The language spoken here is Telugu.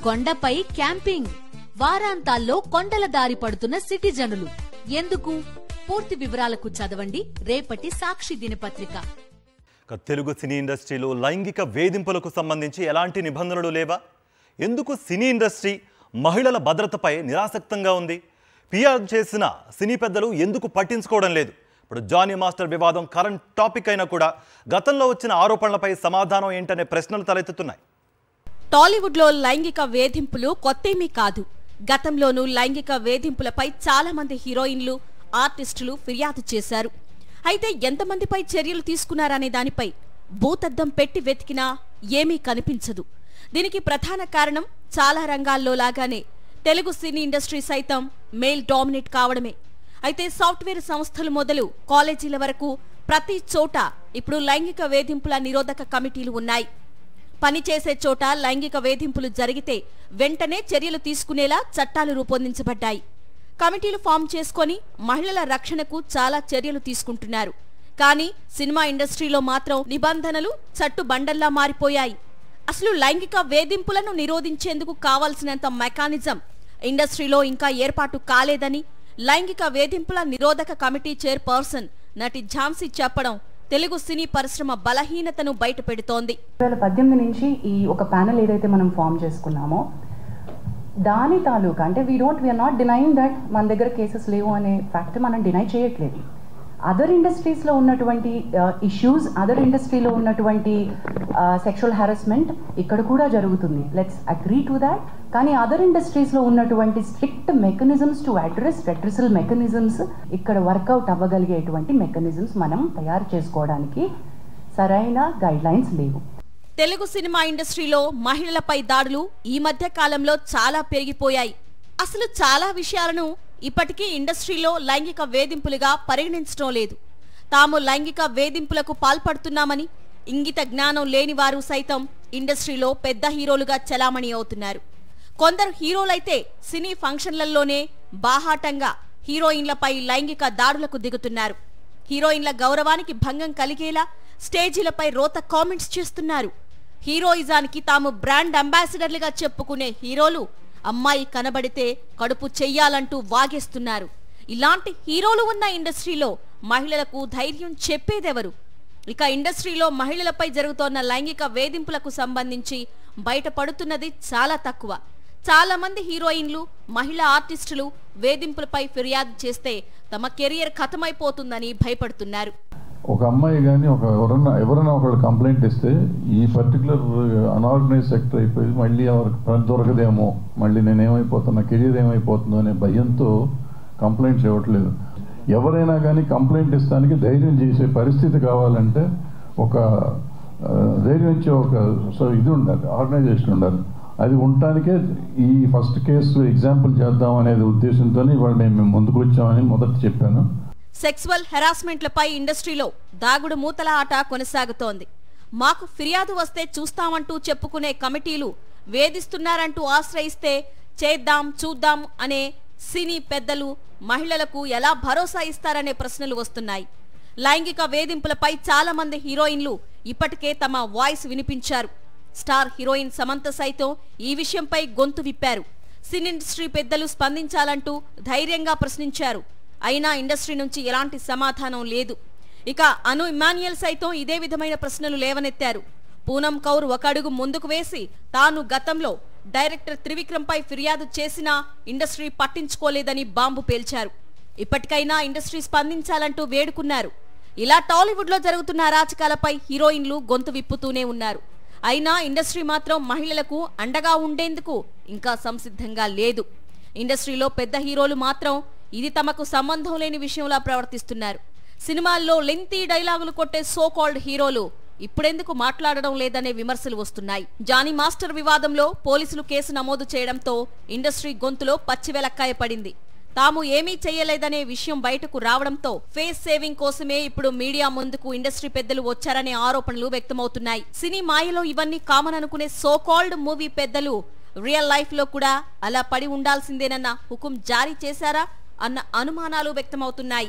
కొండపై క్యాంపింగ్, వారాంతాల్లో కొండల దారి పడుతున్న సిటిజనులు. ఎందుకు? పూర్తి వివరాలకు చదవండి రేపటి సాక్షి దినపత్రిక. తెలుగు సినీ ఇండస్ట్రీలో లైంగిక వేధింపులకు సంబంధించి ఎలాంటి నిబంధనలు లేవా? ఎందుకు సినీ ఇండస్ట్రీ మహిళల భద్రతపై నిరాసక్తంగా ఉంది? పిఆర్ చేసిన సినీ పెద్దలు ఎందుకు పట్టించుకోవడం లేదు? ఇప్పుడు జానీ మాస్టర్ వివాదం కరెంట్ టాపిక్ అయినా కూడా గతంలో వచ్చిన ఆరోపణలపై సమాధానం ఏంటనే ప్రశ్నలు తలెత్తుతున్నాయి. టాలీవుడ్లో లైంగిక వేధింపులు కొత్తేమీ కాదు. గతంలోనూ లైంగిక వేధింపులపై చాలా మంది హీరోయిన్లు, ఆర్టిస్టులు ఫిర్యాదు చేశారు. అయితే ఎంతమందిపై చర్యలు తీసుకున్నారనే దానిపై భూతద్దం పెట్టి వెతికినా ఏమీ కనిపించదు. దీనికి ప్రధాన కారణం చాలా రంగాల్లో లాగానే తెలుగు సినీ ఇండస్ట్రీ సైతం మేల్ డామినేట్ కావడమే. అయితే సాఫ్ట్వేర్ సంస్థలు మొదలు కాలేజీల వరకు ప్రతి చోట ఇప్పుడు లైంగిక వేధింపుల నిరోధక కమిటీలు ఉన్నాయి. పనిచేసే చోట లైంగిక వేధింపులు జరిగితే వెంటనే చర్యలు తీసుకునేలా చట్టాలు రూపొందించబడ్డాయి. కమిటీలు ఫామ్ చేసుకొని మహిళల రక్షణకు చాలా చర్యలు తీసుకుంటున్నారు. కానీ సినిమా ఇండస్ట్రీలో మాత్రం నిబంధనలు చట్టుబండల్లా మారిపోయాయి. అసలు లైంగిక వేధింపులను నిరోధించేందుకు కావాల్సినంత మెకానిజం ఇండస్ట్రీలో ఇంకా ఏర్పాటు కాలేదని లైంగిక వేధింపుల నిరోధక కమిటీ చైర్పర్సన్ నటి ఝాన్సీ చెప్పడం తెలుగు సినీ పరిశ్రమ బలహీనతను బయటపెడుతోంది. 2018 నుంచి ఈ ఒక ప్యానెల్ ఏదైతే మనం ఫామ్ చేసుకున్నామో దాని తాలూకా అంటే వీఆర్ నాట్ డినైయింగ్ దట్ మన దగ్గర కేసెస్ లేవు అనే ఫ్యాక్ట్ మనం డినై చేయట్లేదు. అదర్ ఇండస్ట్రీస్లో ఉన్నటువంటి ఇష్యూస్, అదర్ ఇండస్ట్రీలో ఉన్నటువంటి సెక్షువల్ హారాస్మెంట్ ఇక్కడ కూడా జరుగుతుంది. Let's agree to that. కానీ అదర్ ఇండస్ట్రీస్లో ఉన్నటువంటి strict mechanisms to address redressal mechanisms ఇక్కడ వర్కౌట్ అవ్వగలిగేటువంటి మెకానిజమ్స్ మనం తయారు చేసుకోవడానికి సరైన గైడ్ లైన్స్ లేవు. తెలుగు సినిమా ఇండస్ట్రీలో మహిళలపై దాడులు ఈ మధ్య కాలంలో చాలా పెరిగిపోయాయి. అసలు చాలా విషయాలను ఇప్పటికీ ఇండస్ట్రీలో లైంగిక వేధింపులుగా పరిగణించడం లేదు. తాము లైంగిక వేధింపులకు పాల్పడుతున్నామని ఇంగిత జ్ఞానం లేని వారు సైతం ఇండస్ట్రీలో పెద్ద హీరోలుగా చలామణి అవుతున్నారు. కొందరు హీరోలైతే సినీ ఫంక్షన్లలోనే బాహాటంగా హీరోయిన్లపై లైంగిక దాడులకు దిగుతున్నారు. హీరోయిన్ల గౌరవానికి భంగం కలిగేలా స్టేజీలపై రోత కామెంట్స్ చేస్తున్నారు. హీరోయిజానికి తాము బ్రాండ్ అంబాసిడర్లుగా చెప్పుకునే హీరోలు అమ్మాయి కనబడితే కడుపు చెయ్యాలంటూ వాగేస్తున్నారు. ఇలాంటి హీరోలు ఉన్న ఇండస్ట్రీలో మహిళలకు ధైర్యం చెప్పేదెవరు? ఇక ఇండస్ట్రీలో మహిళలపై జరుగుతోన్న లైంగిక వేధింపులకు సంబంధించి బయటపడుతున్నది చాలా తక్కువ. చాలా మంది హీరోయిన్లు, మహిళా ఆర్టిస్టులు వేధింపులపై ఫిర్యాదు చేస్తే తమ కెరియర్ ఖతమైపోతుందని భయపడుతున్నారు. ఒక అమ్మాయి కానీ ఎవరైనా ఒకళ్ళు కంప్లైంట్ ఇస్తే ఈ పర్టికులర్ అన్ఆర్గనైజ్ సెక్టర్ అయిపోయి మళ్ళీ ఎవరికి పని దొరకదేమో, మళ్ళీ నేనేమైపోతున్నా, కెరీర్ ఏమైపోతుందో అనే భయంతో కంప్లైంట్స్ ఇవ్వట్లేదు. ఎవరైనా కానీ కంప్లైంట్ ఇస్తానికి ధైర్యం చేసే పరిస్థితి కావాలంటే ఒక ధైర్యం ఇచ్చే ఒక ఇది ఉండాలి, ఆర్గనైజేషన్ ఉండాలి. అది ఉండటానికే ఈ ఫస్ట్ కేసు ఎగ్జాంపుల్ చేద్దాం అనేది ఉద్దేశంతో ఇవాళ మేము ముందుకు వచ్చామని మొదట చెప్పాను. సెక్సువల్ హెరాస్మెంట్లపై ఇండస్ట్రీలో దాగుడు మూతల ఆట కొనసాగుతోంది. మాకు ఫిర్యాదు వస్తే చూస్తామంటూ చెప్పుకునే కమిటీలు వేధిస్తున్నారంటూ ఆశ్రయిస్తే చేద్దాం చూద్దాం అనే సినీ పెద్దలు మహిళలకు ఎలా భరోసా ఇస్తారనే ప్రశ్నలు వస్తున్నాయి. లైంగిక వేధింపులపై చాలా మంది హీరోయిన్లు ఇప్పటికే తమ వాయిస్ వినిపించారు. స్టార్ హీరోయిన్ సమంత సైతం ఈ విషయంపై గొంతు విప్పారు. సినీ ఇండస్ట్రీ పెద్దలు స్పందించాలంటూ ధైర్యంగా ప్రశ్నించారు. అయినా ఇండస్ట్రీ నుంచి ఎలాంటి సమాధానం లేదు. ఇక అను ఇమాన్యుయల్ సైతం ఇదే విధమైన ప్రశ్నలు లేవనెత్తారు. పూనం కౌర్ ఒక అడుగు ముందుకు వేసి తాను గతంలో డైరెక్టర్ త్రివిక్రమ్ పై ఫిర్యాదు చేసినా ఇండస్ట్రీ పట్టించుకోలేదని బాంబు పేల్చారు. ఇప్పటికైనా ఇండస్ట్రీ స్పందించాలంటూ వేడుకున్నారు. ఇలా టాలీవుడ్ లో జరుగుతున్న అరాచకాలపై హీరోయిన్లు గొంతు విప్పుతూనే ఉన్నారు. అయినా ఇండస్ట్రీ మాత్రం మహిళలకు అండగా ఉండేందుకు ఇంకా సంసిద్ధంగా లేదు. ఇండస్ట్రీలో పెద్ద హీరోలు మాత్రం ఇది తమకు సంబంధం లేని విషయంలా ప్రవర్తిస్తున్నారు. సినిమాల్లో లెంతీ డైలాగులు కొట్టే సో కాల్డ్ హీరోలు ఇప్పుడెందుకు మాట్లాడడం లేదనే విమర్శలు వస్తున్నాయి. జానీ మాస్టర్ వివాదంలో పోలీసులు కేసు నమోదు చేయడంతో ఇండస్ట్రీ గొంతులో పచ్చివెలక్కాయ పడింది. తాము ఏమీ చేయలేదనే విషయం బయటకు రావడంతో ఫేస్ సేవింగ్ కోసమే ఇప్పుడు మీడియా ముందుకు ఇండస్ట్రీ పెద్దలు వచ్చారనే ఆరోపణలు వ్యక్తమవుతున్నాయి. సినీ మాయలో ఇవన్నీ కామన్ అనుకునే సో కాల్డ్ మూవీ పెద్దలు రియల్ లైఫ్ లో కూడా అలా పడి ఉండాల్సిందేనన్న హుకుం జారీ చేశారా అన్న అనుమానాలు వ్యక్తమవుతున్నాయి.